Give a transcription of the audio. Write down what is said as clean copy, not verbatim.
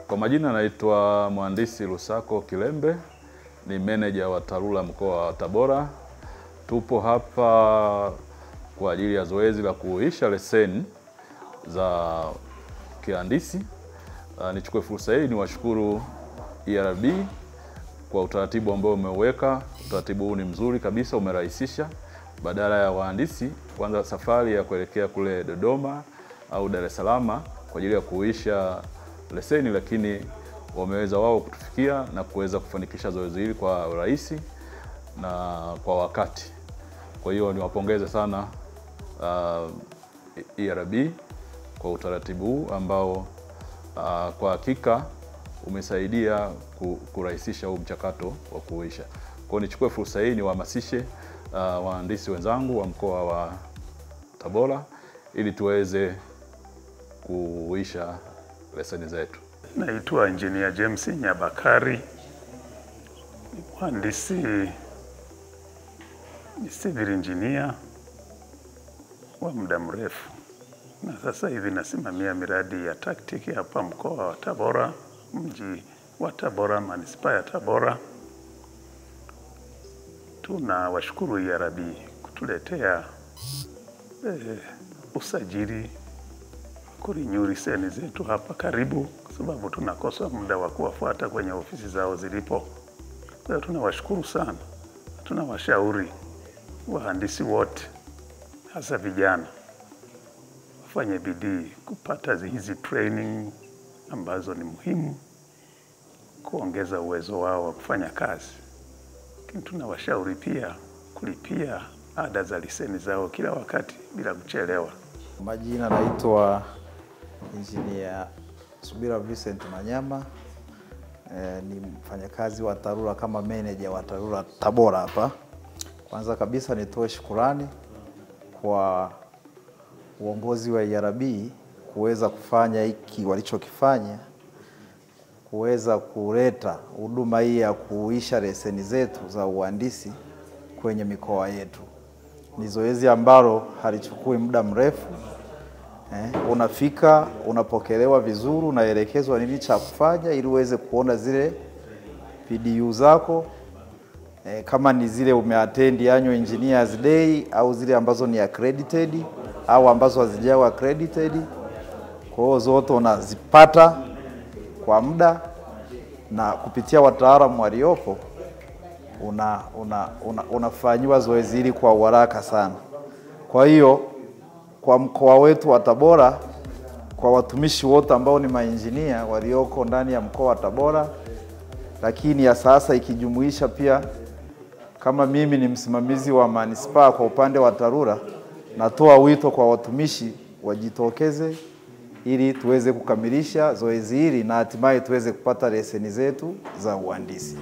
Kwa majina naitwa Mhandisi Lusako Kilembe, ni meneja wa TARURA mkoa wa Tabora. Tupo hapa kwa ajili ya zoezi la kuisha leseni za kihandisi. Nichukue fursa hii niwashukuru ERB kwa utaratibu ambao umeweka. Utaratibu huu ni mzuri kabisa, umerahisisha badala ya wahandisi kuanza safari ya kuelekea kule Dodoma au Dar es Salaam kwa ajili ya kuisha leseni, lakini wameweza wao kutufikia na kuweza kufanikisha zoezi hili kwa urahisi na kwa wakati. Kwa hiyo niwapongeze sana ERB kwa utaratibu huu ambao kwa hakika umesaidia kurahisisha huu mchakato wa kuisha. Kwa hiyo nichukue fursa hii niwahamasishe wahandisi wenzangu wa mkoa wa Tabora ili tuweze kuisha leseni zetu. Naitwa Engineer James Nyabakari, mhandisi ni civil engineer wa muda mrefu, na sasa hivi nasimamia miradi ya TACTIC hapa mkoa wa Tabora, mji wa Tabora, manispaa ya Tabora. Tunawashukuru ERB kutuletea usajili kurenew leseni zetu hapa karibu, kwa sababu tunakosa muda wa kuwafuata kwenye ofisi zao zilipo. Kwa hiyo tunawashukuru sana. Tunawashauri wahandisi wote, hasa vijana, wafanye bidii kupata hizi training ambazo ni muhimu kuongeza uwezo wao wa kufanya kazi. Lakini tunawashauri pia kulipia ada za leseni zao kila wakati bila kuchelewa. Majina naitwa Engineer Subira Vincent Manyama, ni mfanyakazi wa TARURA kama manager wa TARURA Tabora hapa. Kwanza kabisa nitoe shukrani kwa uongozi wa ERB kuweza kufanya hiki walichokifanya, kuweza kuleta huduma hii ya kuisha leseni zetu za uhandisi kwenye mikoa yetu. Ni zoezi ambalo halichukui muda mrefu. Unafika, unapokelewa vizuri, unaelekezwa nini cha kufanya ili uweze kuona zile PDU zako, kama ni zile umeattend annual engineers day au zile ambazo ni accredited au ambazo hazijawa accredited. Kwa hiyo zote unazipata kwa muda, na kupitia wataalamu waliopo unafanywa zoezi hili kwa haraka sana. Kwa hiyo kwa mkoa wetu wa Tabora, kwa watumishi wote ambao ni maengineer walioko ndani ya mkoa wa Tabora, lakini ya sasa ikijumuisha pia kama mimi ni msimamizi wa manispaa kwa upande wa TARURA, natoa wito kwa watumishi wajitokeze ili tuweze kukamilisha zoezi hili na hatimaye tuweze kupata leseni zetu za uhandisi.